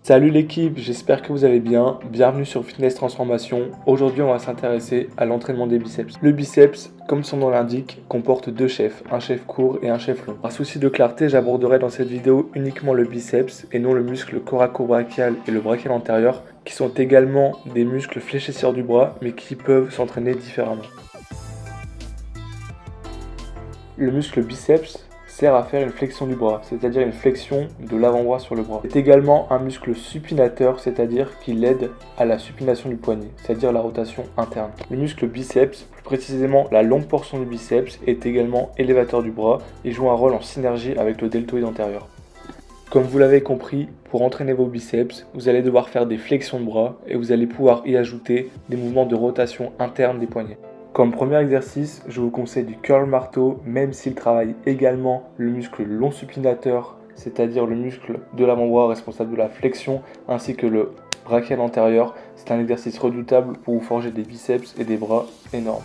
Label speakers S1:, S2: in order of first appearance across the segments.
S1: Salut l'équipe, j'espère que vous allez bien. Bienvenue sur Fitness Transformation. Aujourd'hui, on va s'intéresser à l'entraînement des biceps. Le biceps, comme son nom l'indique, comporte deux chefs, un chef court et un chef long. Par souci de clarté, j'aborderai dans cette vidéo uniquement le biceps et non le muscle coracobrachial et le brachial antérieur, qui sont également des muscles fléchisseurs du bras, mais qui peuvent s'entraîner différemment. Le muscle biceps sert à faire une flexion du bras, c'est-à-dire une flexion de l'avant-bras sur le bras. C'est également un muscle supinateur, c'est-à-dire qu'il aide à la supination du poignet, c'est-à-dire la rotation interne. Le muscle biceps, plus précisément la longue portion du biceps, est également élévateur du bras et joue un rôle en synergie avec le deltoïde antérieur. Comme vous l'avez compris, pour entraîner vos biceps, vous allez devoir faire des flexions de bras et vous allez pouvoir y ajouter des mouvements de rotation interne des poignets. Comme premier exercice, je vous conseille du curl marteau, même s'il travaille également le muscle long supinateur, c'est-à-dire le muscle de l'avant-bras responsable de la flexion, ainsi que le brachial antérieur. C'est un exercice redoutable pour vous forger des biceps et des bras énormes.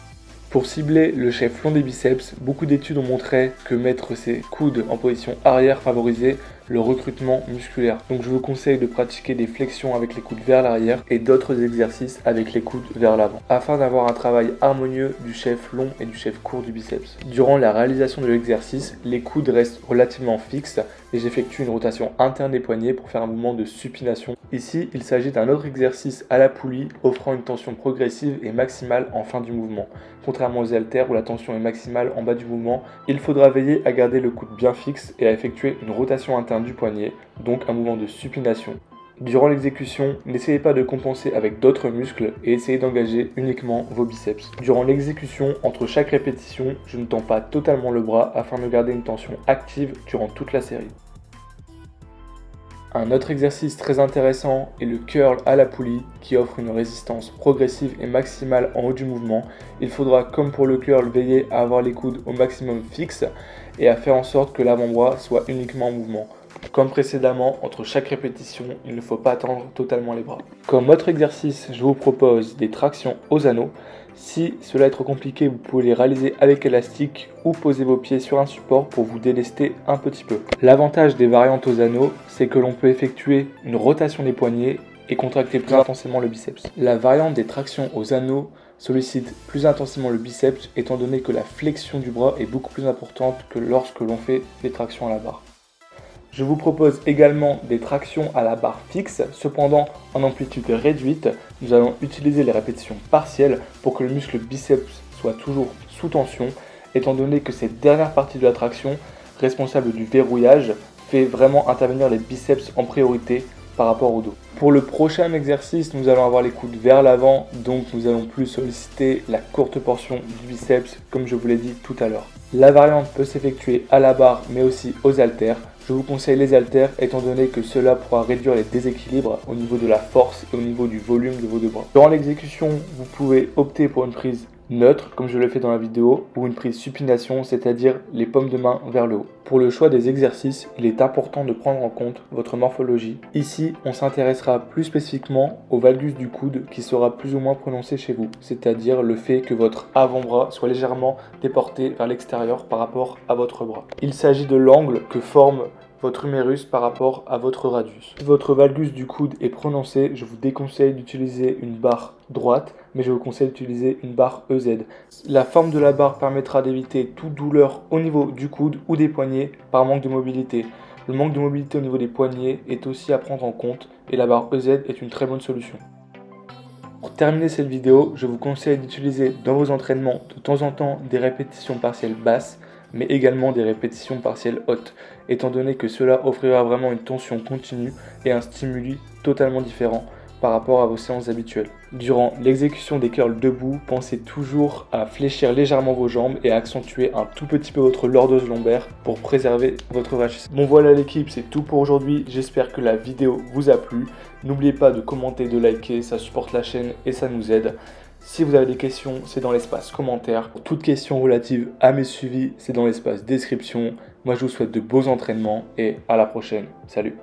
S1: Pour cibler le chef long des biceps, beaucoup d'études ont montré que mettre ses coudes en position arrière favorisait le recrutement musculaire. Donc je vous conseille de pratiquer des flexions avec les coudes vers l'arrière et d'autres exercices avec les coudes vers l'avant, afin d'avoir un travail harmonieux du chef long et du chef court du biceps. Durant la réalisation de l'exercice, les coudes restent relativement fixes et j'effectue une rotation interne des poignets pour faire un mouvement de supination. Ici, il s'agit d'un autre exercice à la poulie offrant une tension progressive et maximale en fin du mouvement. Contrairement aux haltères où la tension est maximale en bas du mouvement, il faudra veiller à garder le coude bien fixe et à effectuer une rotation interne du poignet, donc un mouvement de supination. Durant l'exécution, n'essayez pas de compenser avec d'autres muscles et essayez d'engager uniquement vos biceps. Durant l'exécution, entre chaque répétition, je ne tends pas totalement le bras afin de garder une tension active durant toute la série. Un autre exercice très intéressant est le curl à la poulie qui offre une résistance progressive et maximale en haut du mouvement. Il faudra, comme pour le curl, veiller à avoir les coudes au maximum fixes et à faire en sorte que l'avant-bras soit uniquement en mouvement. Comme précédemment, entre chaque répétition, il ne faut pas tendre totalement les bras. Comme autre exercice, je vous propose des tractions aux anneaux. Si cela est trop compliqué, vous pouvez les réaliser avec élastique ou poser vos pieds sur un support pour vous délester un petit peu. L'avantage des variantes aux anneaux, c'est que l'on peut effectuer une rotation des poignets et contracter plus intensément le biceps. La variante des tractions aux anneaux sollicite plus intensément le biceps étant donné que la flexion du bras est beaucoup plus importante que lorsque l'on fait des tractions à la barre. Je vous propose également des tractions à la barre fixe, cependant en amplitude réduite. Nous allons utiliser les répétitions partielles pour que le muscle biceps soit toujours sous tension, étant donné que cette dernière partie de la traction, responsable du verrouillage, fait vraiment intervenir les biceps en priorité par rapport au dos. Pour le prochain exercice, nous allons avoir les coudes vers l'avant, donc nous allons plus solliciter la courte portion du biceps, comme je vous l'ai dit tout à l'heure. La variante peut s'effectuer à la barre, mais aussi aux haltères. Je vous conseille les haltères étant donné que cela pourra réduire les déséquilibres au niveau de la force et au niveau du volume de vos deux bras. Durant l'exécution, vous pouvez opter pour une prise neutre, comme je l'ai fait dans la vidéo, ou une prise supination, c'est-à-dire les paumes de main vers le haut. Pour le choix des exercices, il est important de prendre en compte votre morphologie. Ici, on s'intéressera plus spécifiquement au valgus du coude qui sera plus ou moins prononcé chez vous, c'est-à-dire le fait que votre avant-bras soit légèrement déporté vers l'extérieur par rapport à votre bras. Il s'agit de l'angle que forme votre humérus par rapport à votre radius. Si votre valgus du coude est prononcé, je vous déconseille d'utiliser une barre droite, mais je vous conseille d'utiliser une barre EZ. La forme de la barre permettra d'éviter toute douleur au niveau du coude ou des poignets par manque de mobilité. Le manque de mobilité au niveau des poignets est aussi à prendre en compte et la barre EZ est une très bonne solution. Pour terminer cette vidéo, je vous conseille d'utiliser dans vos entraînements de temps en temps des répétitions partielles basses, mais également des répétitions partielles hautes, étant donné que cela offrira vraiment une tension continue et un stimuli totalement différent par rapport à vos séances habituelles. Durant l'exécution des curls debout, pensez toujours à fléchir légèrement vos jambes et à accentuer un tout petit peu votre lordose lombaire pour préserver votre rachis. Bon voilà l'équipe, c'est tout pour aujourd'hui, j'espère que la vidéo vous a plu. N'oubliez pas de commenter, de liker, ça supporte la chaîne et ça nous aide. Si vous avez des questions, c'est dans l'espace commentaire. Pour toute question relative à mes suivis, c'est dans l'espace description. Moi, je vous souhaite de beaux entraînements et à la prochaine. Salut!